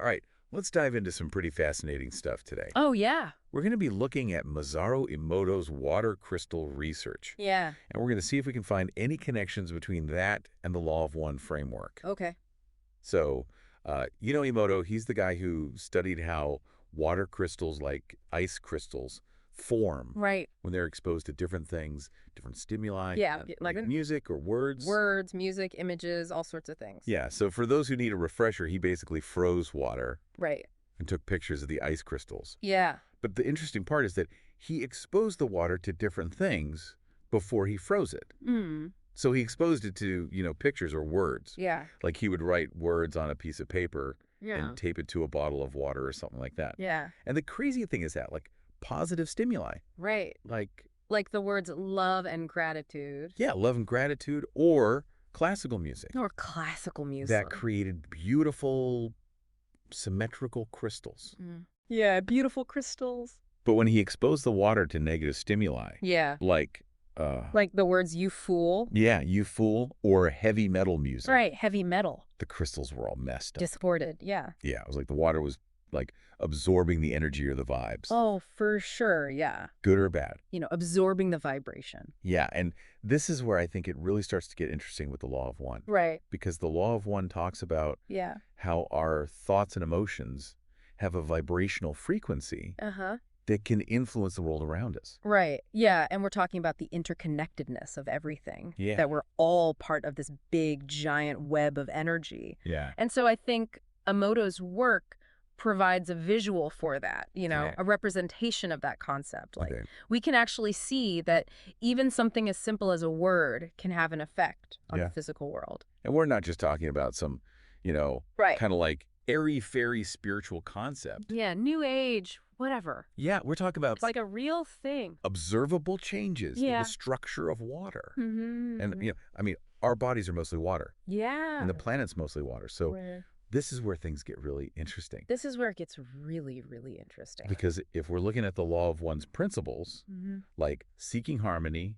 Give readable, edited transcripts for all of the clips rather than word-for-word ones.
All right, let's dive into some pretty fascinating stuff today. Oh, yeah. We're going to be looking at Masaru Emoto's water crystal research, Yeah. and we're going to see if we can find any connections between that and the Law of One framework. Okay. So, Emoto, he's the guy who studied how water crystals like ice crystals form Right. when they're exposed to different things, different stimuli, Yeah. Like like music or words. words, music, images, all sorts of things. Yeah, so for those who need a refresher, he basically froze water Right. and took pictures of the ice crystals. Yeah. But the interesting part is that he exposed the water to different things before he froze it. Mm. So he exposed it to, pictures or words. Yeah. Like he would write words on a piece of paper Yeah. and tape it to a bottle of water or something like that. Yeah. And the crazy thing is that, like, positive stimuli, Right. like, Like the words love and gratitude. yeah, love and gratitude, or classical music Or classical music. that created beautiful, symmetrical crystals. Mm. Yeah. Beautiful crystals. But when he exposed the water to negative stimuli, Yeah. like, Like the words you fool. yeah, you fool, or heavy metal music, Right. Heavy metal. the crystals were all messed up. Distorted. Yeah. Yeah, it was like the water was, like, absorbing the energy or the vibes. Oh, for sure. Yeah. Good or bad. Absorbing the vibration. Yeah, and this is where I think it really starts to get interesting with the Law of One. Right. Because the Law of One talks about Yeah. how our thoughts and emotions have a vibrational frequency Uh-huh. that can influence the world around us. Right. Yeah. And we're talking about the interconnectedness of everything. Yeah. That we're all part of this big, giant web of energy. Yeah. And so I think Emoto's work provides a visual for that, Yeah. a representation of that concept. Like, Okay. we can actually see that even something as simple as a word can have an effect on Yeah. the physical world. And we're not just talking about some, Right. kind of like airy-fairy spiritual concept. Yeah. New age, whatever. Yeah, we're talking about It's like a real thing. observable changes in Yeah. the structure of water. Mm-hmm. And, our bodies are mostly water, Yeah. and the planet's mostly water. So Right. this is where things get really interesting. This is where it gets really, really interesting. Because if we're looking at the Law of One's principles, Mm-hmm. like seeking harmony,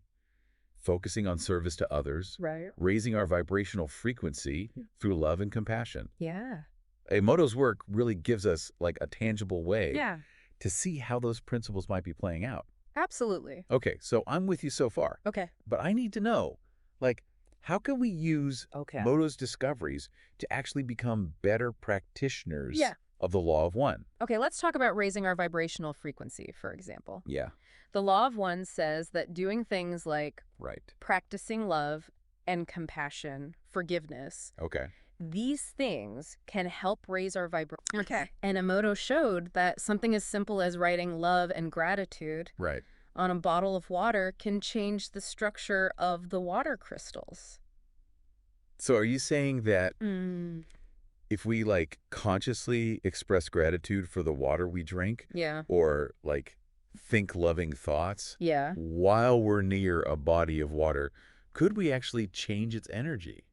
focusing on service to others, Right. raising our vibrational frequency through love and compassion, Yeah. Emoto's work really gives us, like, a tangible way Yeah. to see how those principles might be playing out. Absolutely. Okay, so I'm with you so far, Okay. but I need to know, like, how can we use Okay. Emoto's discoveries to actually become better practitioners Yeah. of the Law of One? Okay, let's talk about raising our vibrational frequency, for example. Yeah, The Law of One says that doing things like right. practicing love and compassion, forgiveness, Okay. these things can help raise our vibration. Okay. And Emoto showed that something as simple as writing love and gratitude Right. on a bottle of water can change the structure of the water crystals. So are you saying that Mm. if we, like, consciously express gratitude for the water we drink, Yeah. or, like, think loving thoughts Yeah. while we're near a body of water, could we actually change its energy?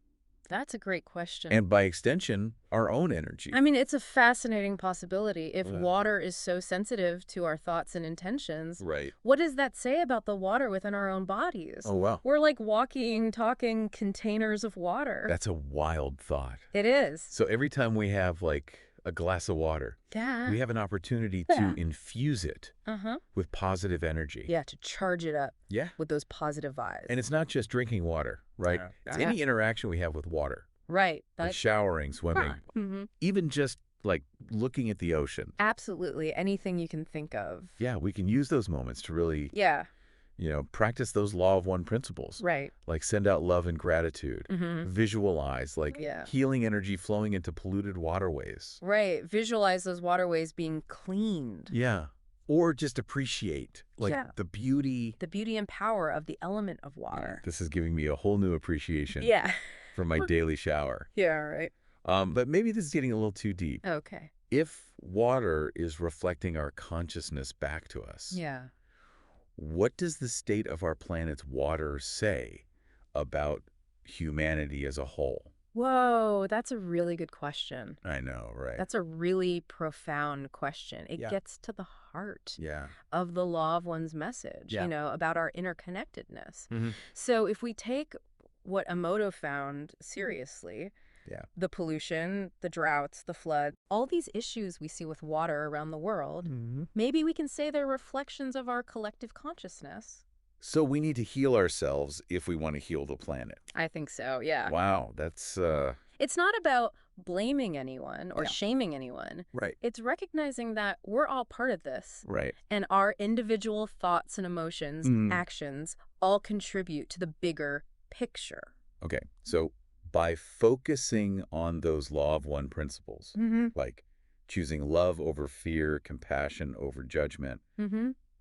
That's a great question. And by extension, our own energy? I mean, it's a fascinating possibility. If Yeah. water is so sensitive to our thoughts and intentions, Right. what does that say about the water within our own bodies? Oh, wow. We're like walking, talking containers of water. That's a wild thought. It is. So every time we have, like, a glass of water, Yeah. we have an opportunity Yeah. to infuse it Uh-huh. with positive energy. Yeah, to charge it up Yeah. with those positive vibes. And it's not just drinking water, right? Yeah. It's any interaction we have with water, Right. like That's showering, swimming, Mm-hmm. even just, like, looking at the ocean. Absolutely. Anything you can think of. Yeah, we can use those moments to really, Yeah. practice those Law of One principles. Right. Like send out love and gratitude, Mm-hmm. visualize, like Yeah. healing energy flowing into polluted waterways. Right. Visualize those waterways being cleaned. Yeah. Or just appreciate, like, Yeah. the beauty. The beauty and power of the element of water. This is giving me a whole new appreciation Yeah. for my daily shower. Yeah, right. But maybe this is getting a little too deep. Okay. If water is reflecting our consciousness back to us, Yeah. what does the state of our planet's water say about humanity as a whole? Whoa, that's a really good question. I know, right? That's a really profound question. It Yeah. gets to the heart Yeah. of the Law of One's message, Yeah. about our interconnectedness. Mhm. So if we take what Emoto found seriously, Yeah. The pollution, the droughts, the flood, all these issues we see with water around the world, maybe we can say they're reflections of our collective consciousness. So we need to heal ourselves if we want to heal the planet. I think so, yeah. Wow, that's It's not about blaming anyone or yeah. shaming anyone. Right. It's recognizing that we're all part of this. Right. And our individual thoughts and emotions, actions, all contribute to the bigger picture. Okay. So by focusing on those law of one principles, like choosing love over fear, compassion over judgment,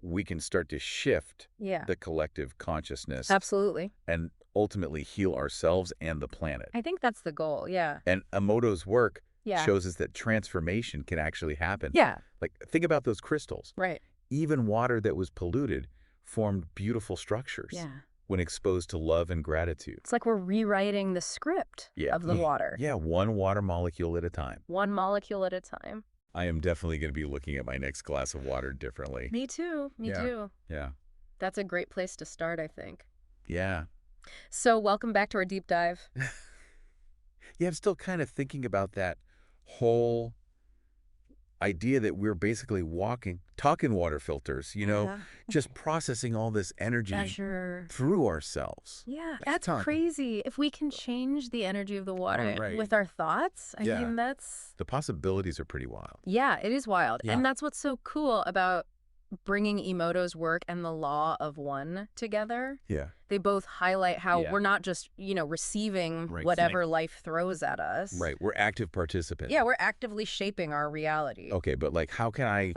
we can start to shift Yeah. the collective consciousness Absolutely. and ultimately heal ourselves and the planet. I think that's the goal, yeah. And Emoto's work Yeah. shows us that transformation can actually happen. Yeah. Like, think about those crystals. Right. Even water that was polluted formed beautiful structures Yeah. when exposed to love and gratitude. It's like we're rewriting the script of the water. Yeah, one water molecule at a time. One molecule at a time. I am definitely going to be looking at my next glass of water differently. Me too. Me too. Yeah. That's a great place to start, I think. Yeah. So welcome back to our deep dive. Yeah, I'm still kind of thinking about that whole idea that we're basically talking water filters, just processing all this energy through ourselves. Yeah, that's crazy. If we can change the energy of the water with our thoughts, I mean, that's... The possibilities are pretty wild. Yeah, it is wild. Yeah. And that's what's so cool about bringing Emoto's work and the law of one together. Yeah. They both highlight how we're not just, receiving whatever life throws at us. Right. We're active participants. Yeah, we're actively shaping our reality. Okay, but like, how can I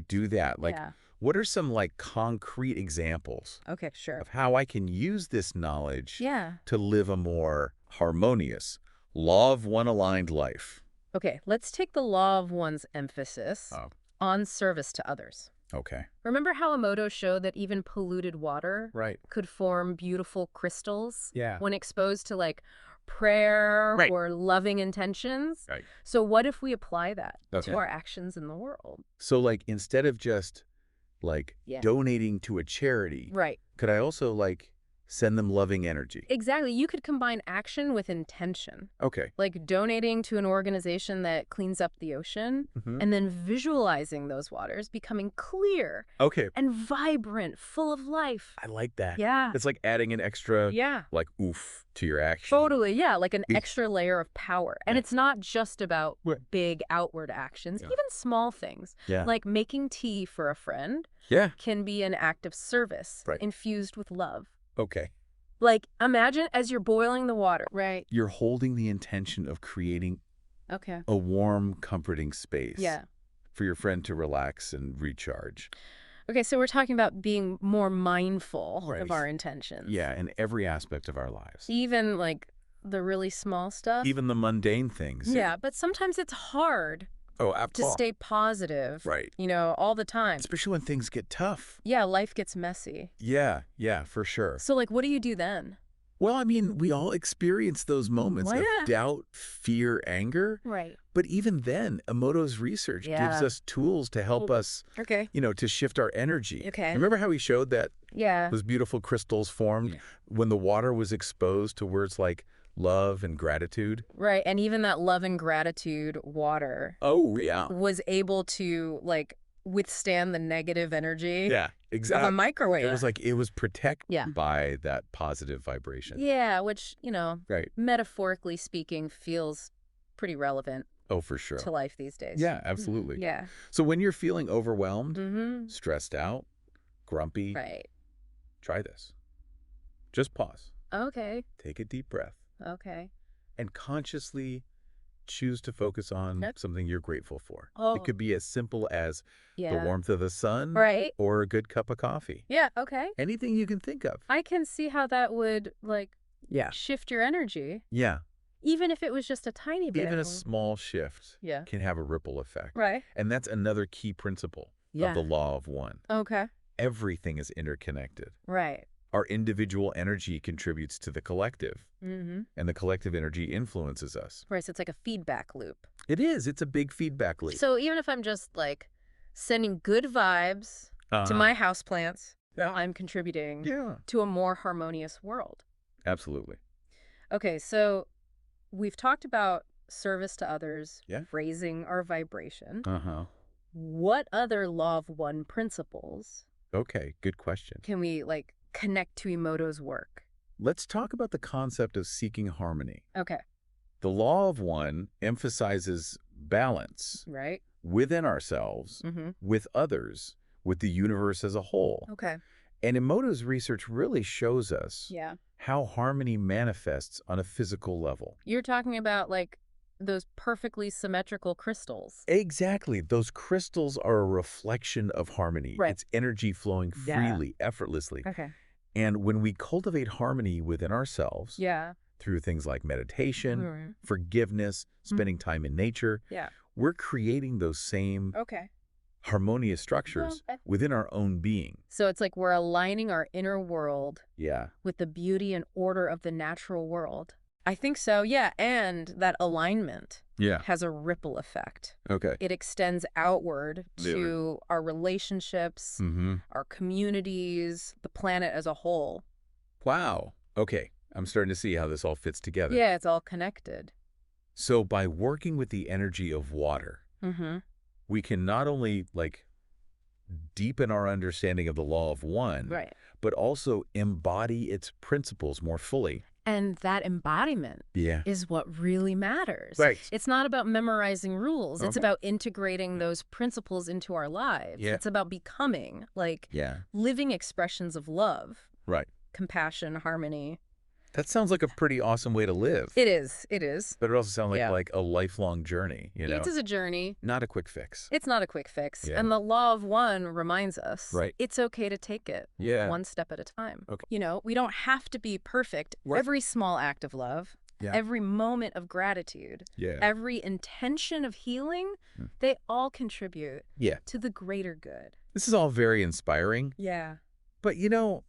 do that? Like, what are some like concrete examples Okay, sure. of how I can use this knowledge Yeah. to live a more harmonious, law of one aligned life? Okay, let's take the law of one's emphasis on service to others. Okay. Remember how Emoto showed that even polluted water could form beautiful crystals when exposed to like prayer or loving intentions? Right. So what if we apply that to our actions in the world? So like instead of just like donating to a charity, could I also like send them loving energy? Exactly. You could combine action with intention. Okay. Like donating to an organization that cleans up the ocean and then visualizing those waters becoming clear and vibrant, full of life. I like that. Yeah. It's like adding an extra like oof to your action. Totally. Yeah. Like an extra layer of power. And it's not just about big outward actions, even small things. Like making tea for a friend can be an act of service infused with love. Okay. Like, imagine as you're boiling the water. Right. You're holding the intention of creating a warm, comforting space for your friend to relax and recharge. Okay, so we're talking about being more mindful of our intentions. Yeah, in every aspect of our lives. Even, like, the really small stuff. Even the mundane things. Yeah, but sometimes it's hard to stay positive, all the time. Especially when things get tough. Yeah, life gets messy. Yeah, for sure. So, like, what do you do then? Well, I mean, we all experience those moments of doubt, fear, anger. Right. But even then, Emoto's research gives us tools to help us, to shift our energy. Okay. Remember how he showed that those beautiful crystals formed when the water was exposed to words like love and gratitude? Right, and even that love and gratitude water was able to, like, withstand the negative energy of a microwave. It was like it was protected by that positive vibration. Yeah, which, metaphorically speaking, feels pretty relevant. Oh, for sure. To life these days. Yeah, absolutely. Yeah. So when you're feeling overwhelmed, stressed out, grumpy, try this. Just pause. Okay. Take a deep breath. Okay. And consciously choose to focus on something you're grateful for. Oh. It could be as simple as the warmth of the sun or a good cup of coffee. Yeah, okay. Anything you can think of. I can see how that would, like, shift your energy. Yeah. Even if it was just a tiny bit. Even a small shift can have a ripple effect. Right. And that's another key principle of the law of one. Okay. Everything is interconnected. Right. Our individual energy contributes to the collective, and the collective energy influences us. Right, so it's like a feedback loop. It is. It's a big feedback loop. So even if I'm just, like, sending good vibes to my houseplants, I'm contributing to a more harmonious world. Absolutely. Okay, so we've talked about service to others, raising our vibration. What other law of one principles? Okay, good question. Can we, like, connect to Emoto's work? Let's talk about the concept of seeking harmony. Okay. The law of one emphasizes balance within ourselves, with others, with the universe as a whole. Okay. And Emoto's research really shows us how harmony manifests on a physical level. You're talking about, like, those perfectly symmetrical crystals. Exactly. Those crystals are a reflection of harmony. It's energy flowing freely, effortlessly. Okay. And when we cultivate harmony within ourselves, through things like meditation, forgiveness, spending time in nature, we're creating those same harmonious structures within our own being. So it's like we're aligning our inner world with the beauty and order of the natural world. I think so, and that alignment has a ripple effect. Okay. It extends outward to our relationships, our communities, the planet as a whole. Wow. Okay. I'm starting to see how this all fits together. Yeah, it's all connected. So by working with the energy of water, we can not only, like, deepen our understanding of the law of one, but also embody its principles more fully. And that embodiment is what really matters. Right. It's not about memorizing rules. It's about integrating those principles into our lives. It's about becoming, like, living expressions of love. Right. Compassion, harmony. That sounds like a pretty awesome way to live. It is. It is. But it also sounds like a lifelong journey, you know? It is a journey. Not a quick fix. It's not a quick fix. And the law of one reminds us it's okay to take it one step at a time. Okay. You know, we don't have to be perfect. Every small act of love, every moment of gratitude, every intention of healing, they all contribute to the greater good. This is all very inspiring. Yeah. But, you know,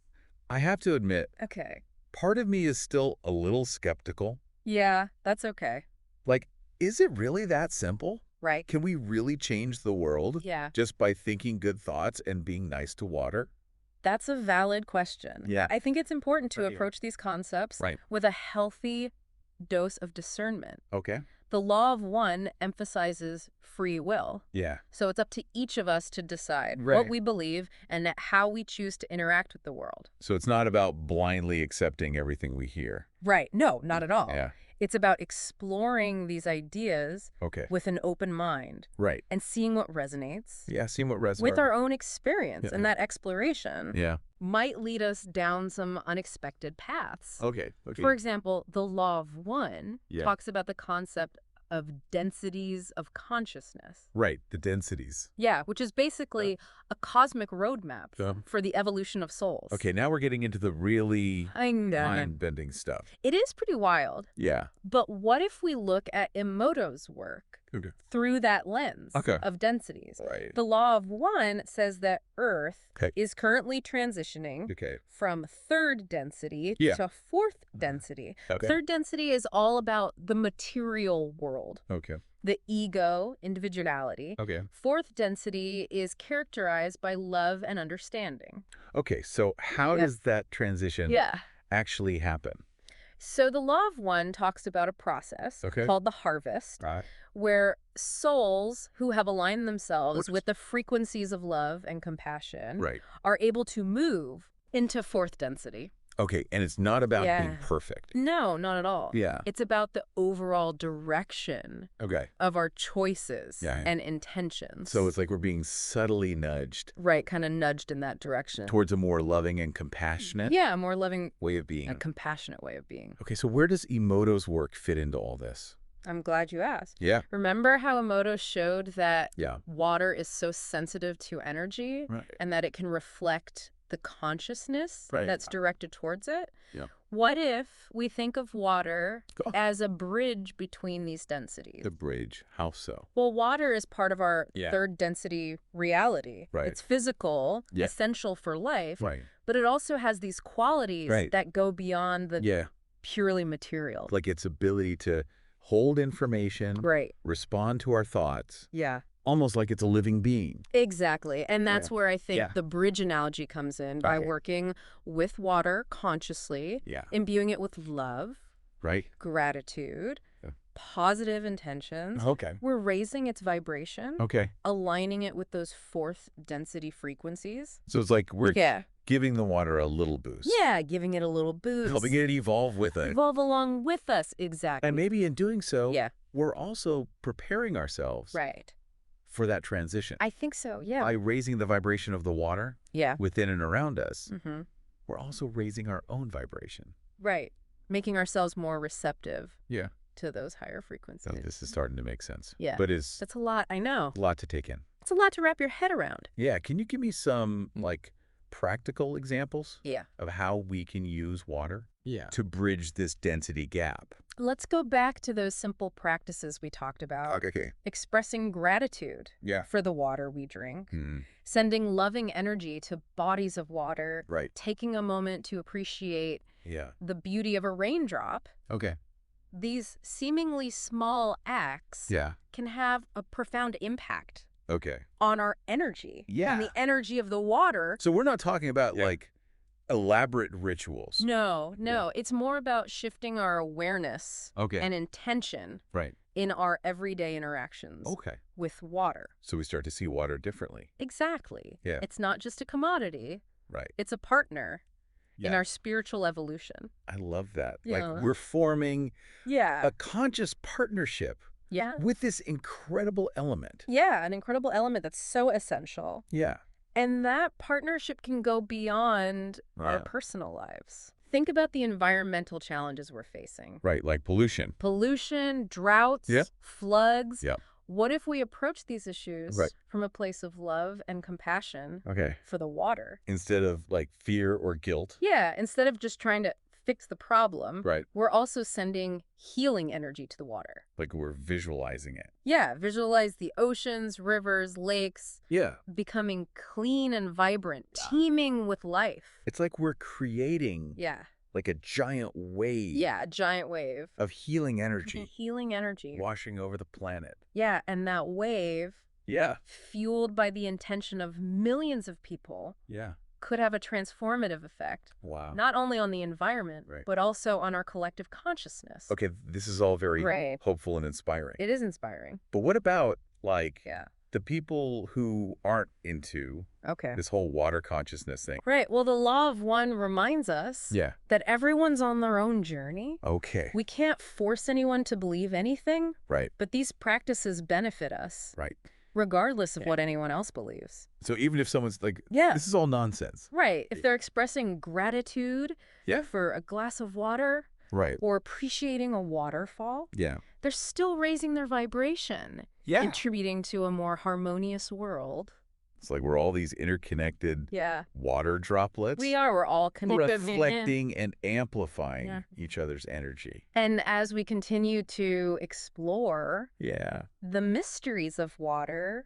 I have to admit, part of me is still a little skeptical. Yeah, that's okay. Like, is it really that simple? Right. Can we really change the world just by thinking good thoughts and being nice to water? That's a valid question. Yeah. I think it's important to approach these concepts with a healthy dose of discernment. Okay. The law of one emphasizes free will. Yeah. So it's up to each of us to decide what we believe and how we choose to interact with the world. So it's not about blindly accepting everything we hear. Right. No, not at all. Yeah. It's about exploring these ideas with an open mind. Right. And seeing what resonates. Yeah, seeing what resonates. With our own experience. And that exploration might lead us down some unexpected paths. Okay. For example, the law of one talks about the concept of densities of consciousness. Right, the densities. Yeah, which is basically a cosmic roadmap for the evolution of souls. Okay, now we're getting into the really mind-bending stuff. It is pretty wild. Yeah. But what if we look at Emoto's work through that lens of densities? Right. The law of one says that Earth is currently transitioning from third density to fourth density. Third density is all about the material world. The ego, individuality. Fourth density is characterized by love and understanding. Okay, so how does that transition actually happen? So the law of one talks about a process called the harvest, where souls who have aligned themselves with the frequencies of love and compassion are able to move into fourth density. Okay, and it's not about being perfect. No, not at all. Yeah. It's about the overall direction of our choices and intentions. So it's like we're being subtly nudged. Right, kind of nudged in that direction. Towards a more loving and compassionate a more loving way of being. A compassionate way of being. Okay, so where does Emoto's work fit into all this? I'm glad you asked. Yeah. Remember how Emoto showed that water is so sensitive to energy and that it can reflect the consciousness that's directed towards it? What if we think of water as a bridge between these densities? The bridge. How so? Well, water is part of our third density reality. It's physical, essential for life, but it also has these qualities that go beyond the purely material. Like its ability to hold information, respond to our thoughts. Almost like it's a living being. Exactly. And that's where I think the bridge analogy comes in, by working with water consciously, imbuing it with love, gratitude, positive intentions. Okay. We're raising its vibration. Okay. Aligning it with those fourth density frequencies. So it's like we're giving the water a little boost. Yeah, giving it a little boost. Helping it evolve with it. Evolve along with us, exactly. And maybe in doing so, we're also preparing ourselves for that transition. I think so, yeah. By raising the vibration of the water within and around us, we're also raising our own vibration. Right. Making ourselves more receptive to those higher frequencies. Oh, this is starting to make sense. Yeah. But that's a lot, I know. A lot to take in. It's a lot to wrap your head around. Yeah. Can you give me some, like, practical examples of how we can use water to bridge this density gap? Let's go back to those simple practices we talked about. Okay. Expressing gratitude for the water we drink. Sending loving energy to bodies of water. Right. Taking a moment to appreciate the beauty of a raindrop. Okay. These seemingly small acts can have a profound impact on our energy. Yeah. On the energy of the water. So we're not talking about, like, elaborate rituals. No. It's more about shifting our awareness and intention in our everyday interactions with water. So we start to see water differently. Exactly. Yeah. It's not just a commodity. Right. It's a partner in our spiritual evolution. I love that. Like, we're forming a conscious partnership with this incredible element. Yeah, an incredible element that's so essential. Yeah. And that partnership can go beyond our personal lives. Think about the environmental challenges we're facing. Right, like pollution. Pollution, droughts, floods. Yeah. What if we approach these issues from a place of love and compassion for the water? Instead of, like, fear or guilt. Yeah, instead of just trying to fix the problem, Right. we're also sending healing energy to the water. Like, we're visualizing it. Yeah, visualize the oceans, rivers, lakes becoming clean and vibrant, teeming with life. It's like we're creating like a giant wave. Yeah, a giant wave. Of healing energy. Healing energy. Washing over the planet. Yeah, and that wave, fueled by the intention of millions of people, could have a transformative effect. Wow. Not only on the environment, but also on our collective consciousness. Okay, this is all very hopeful and inspiring. It is inspiring. But what about, like, the people who aren't into this whole water consciousness thing? Right. Well, the law of one reminds us that everyone's on their own journey. Okay. We can't force anyone to believe anything. Right. But these practices benefit us. Right. Regardless of what anyone else believes. So even if someone's like, this is all nonsense. Right. If they're expressing gratitude for a glass of water or appreciating a waterfall, they're still raising their vibration, contributing to a more harmonious world. It's like we're all these interconnected water droplets. We are. We're all connected. Reflecting and amplifying each other's energy. And as we continue to explore the mysteries of water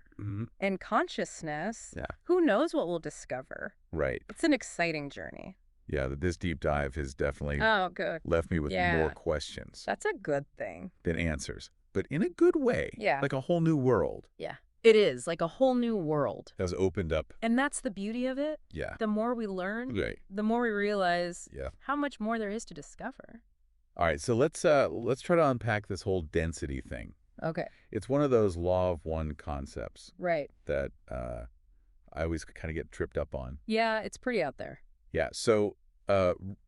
and consciousness, who knows what we'll discover? Right. It's an exciting journey. Yeah, this deep dive has definitely left me with more questions. That's a good thing. Than answers. But in a good way. Yeah. Like a whole new world. Yeah. It is like a whole new world. Has opened up. And that's the beauty of it. Yeah. The more we learn, the more we realize how much more there is to discover. All right, so let's try to unpack this whole density thing. Okay. It's one of those law of one concepts. Right. That I always kind of get tripped up on. Yeah, it's pretty out there. Yeah, so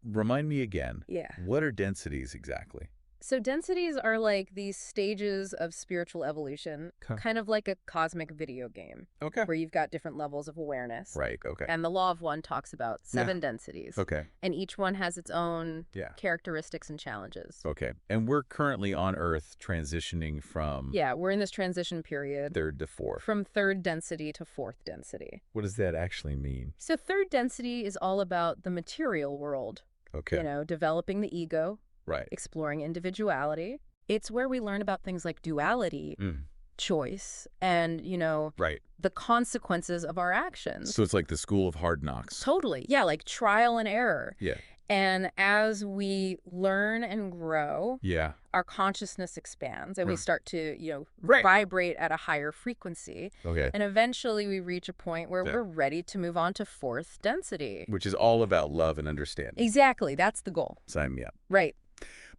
remind me again. Yeah. What are densities exactly? So densities are like these stages of spiritual evolution, kind of like a cosmic video game. Okay. Where you've got different levels of awareness. Right, okay. And the law of one talks about 7 densities. Okay. And each one has its own characteristics and challenges. Okay. And we're currently on Earth transitioning from... Yeah, we're in this transition period. 3rd to 4th. From 3rd density to 4th density. What does that actually mean? So 3rd density is all about the material world. Okay. You know, developing the ego. Right. Exploring individuality. It's where we learn about things like duality, choice, and, you know, the consequences of our actions. So it's like the school of hard knocks. Totally. Yeah, like trial and error. Yeah. And as we learn and grow, our consciousness expands and we start to, you know, vibrate at a higher frequency. Okay. And eventually we reach a point where we're ready to move on to 4th density. Which is all about love and understanding. Exactly. That's the goal. Sign me up. Right.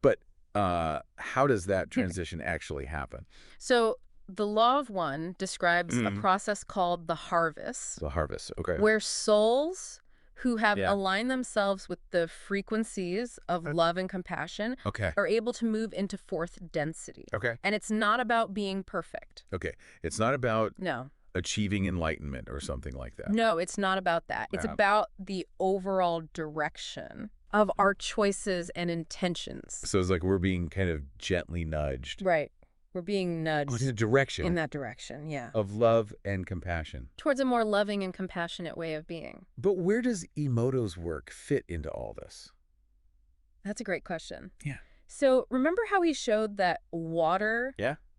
But how does that transition actually happen? So the Law of One describes a process called the harvest. The harvest, okay. Where souls who have aligned themselves with the frequencies of love and compassion are able to move into fourth density. Okay. And it's not about being perfect. Okay. It's not about achieving enlightenment or something like that. No, it's not about that. It's about the overall direction of our choices and intentions. So it's like we're being kind of gently nudged. Right. We're being nudged in a direction. In that direction, yeah. Of love and compassion. Towards a more loving and compassionate way of being. But where does Emoto's work fit into all this? That's a great question. Yeah. So remember how he showed that water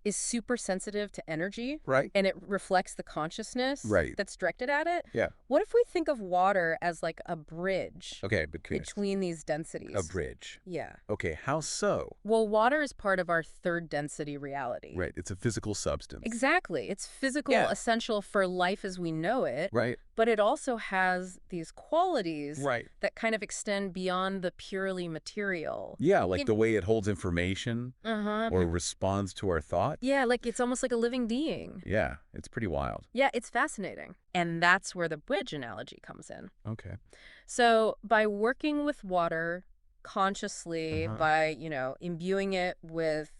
is super sensitive to energy? Right. And it reflects the consciousness that's directed at it? Yeah. What if we think of water as like a bridge between these densities? A bridge. Yeah. Okay, how so? Well, water is part of our third density reality. Right, it's a physical substance. Exactly. It's physical, essential for life as we know it. Right. But it also has these qualities that kind of extend beyond the purely material. Yeah, like the way it holds information or responds to our thoughts. Yeah, like it's almost like a living being. Yeah, it's pretty wild. Yeah, it's fascinating. And that's where the bridge analogy comes in. Okay. So by working with water consciously, by, imbuing it with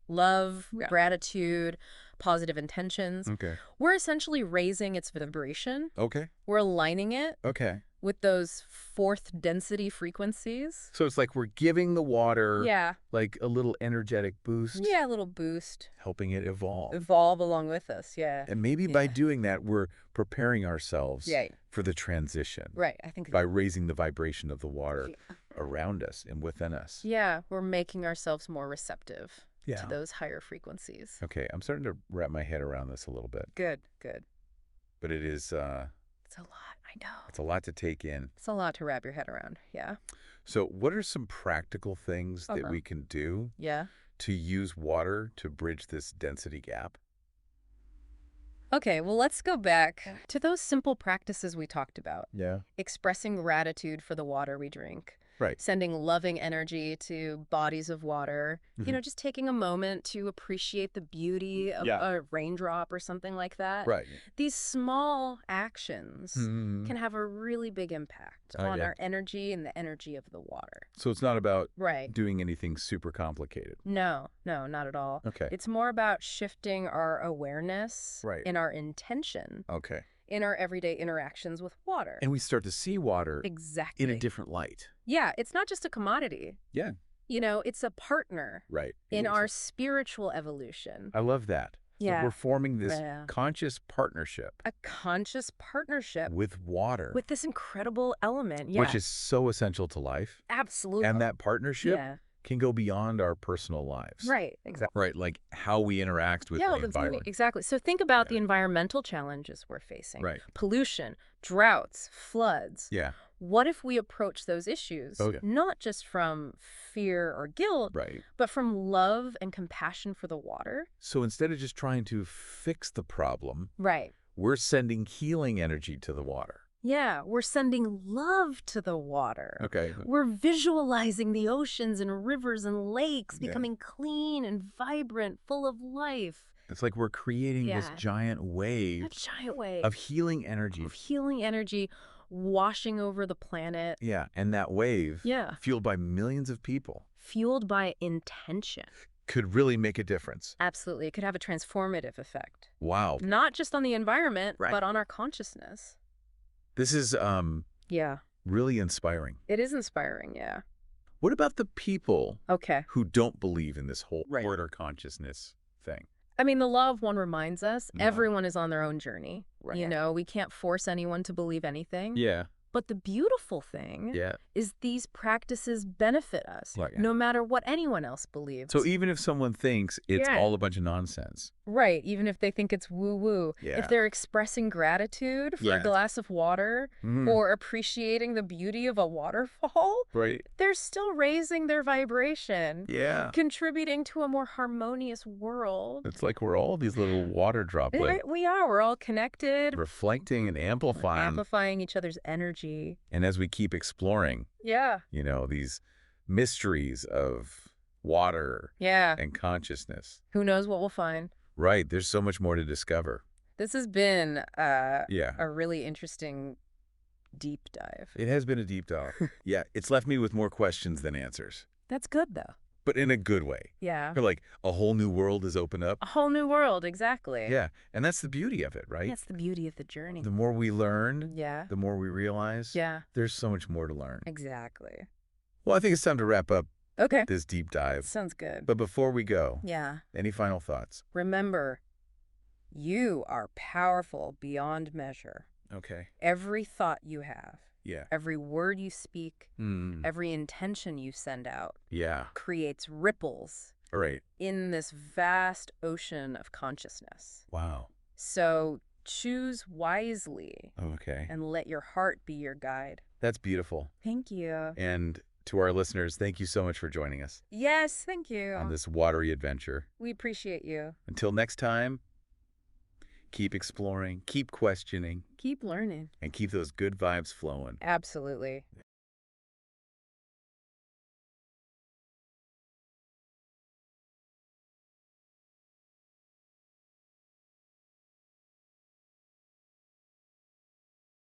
love, gratitude, positive intentions, we're essentially raising its vibration. Okay. We're aligning it with those fourth density frequencies. So it's like we're giving the water like a little energetic boost. Yeah, a little boost. Helping it evolve. Evolve along with us, And maybe by doing that, we're preparing ourselves for the transition. Right, I think by raising the vibration of the water around us and within us. Yeah, we're making ourselves more receptive to those higher frequencies. Okay, I'm starting to wrap my head around this a little bit. Good, good. But it is... it's a lot, I know. It's a lot to take in. It's a lot to wrap your head around, yeah. So what are some practical things that we can do to use water to bridge this density gap? Okay, well, let's go back to those simple practices we talked about. Yeah. Expressing gratitude for the water we drink. Right. Sending loving energy to bodies of water. Just taking a moment to appreciate the beauty of a raindrop or something like that. Right. These small actions can have a really big impact on our energy and the energy of the water. So it's not about doing anything super complicated. No, not at all. Okay. It's more about shifting our awareness and our intention. Okay. In our everyday interactions with water. And we start to see water in a different light. Yeah, it's not just a commodity. Yeah. It's a partner in our spiritual evolution. I love that. Yeah. So we're forming this conscious partnership. A conscious partnership. With water. With this incredible element, Which is so essential to life. Absolutely. And that partnership can go beyond our personal lives. Right, exactly. Right, like how we interact with the environment. Exactly. So think about the environmental challenges we're facing. Right. Pollution, droughts, floods. Yeah. What if we approach those issues not just from fear or guilt, but from love and compassion for the water? So instead of just trying to fix the problem, we're sending healing energy to the water. Yeah, we're sending love to the water. Okay. We're visualizing the oceans and rivers and lakes becoming clean and vibrant, full of life. It's like we're creating this giant wave. Of healing energy. Washing over the planet. Yeah, and that wave, fueled by millions of people. Fueled by intention. Could really make a difference. Absolutely. It could have a transformative effect. Wow. Not just on the environment, but on our consciousness. This is really inspiring. It is inspiring, yeah. What about the people who don't believe in this whole order consciousness thing? I mean, the Law of One reminds us everyone is on their own journey. Right. We can't force anyone to believe anything. Yeah. But the beautiful thing is these practices benefit us, no matter what anyone else believes. So even if someone thinks it's all a bunch of nonsense. Right, even if they think it's woo-woo. Yeah. If they're expressing gratitude for a glass of water or appreciating the beauty of a waterfall, they're still raising their vibration. Yeah. Contributing to a more harmonious world. It's like we're all these little water droplets. We are. We're all connected. Reflecting and amplifying. Amplifying each other's energy. And as we keep exploring, these mysteries of water, and consciousness. Who knows what we'll find? Right. There's so much more to discover. This has been a really interesting deep dive. It has been a deep dive. Yeah, it's left me with more questions than answers. That's good, though. But in a good way. Yeah. Or like a whole new world has opened up. A whole new world, exactly. Yeah, and that's the beauty of it, right? That's the beauty of the journey. The more we learn, the more we realize, there's so much more to learn. Exactly. Well, I think it's time to wrap up this deep dive. Sounds good. But before we go, any final thoughts? Remember, you are powerful beyond measure. Okay. Every thought you have, every word you speak, every intention you send out creates ripples in this vast ocean of consciousness. Wow. So choose wisely Okay. and let your heart be your guide. That's beautiful. Thank you. And to our listeners, thank you so much for joining us. Yes, thank you. On this watery adventure. We appreciate you. Until next time, keep exploring, keep questioning. Keep learning. And keep those good vibes flowing. Absolutely.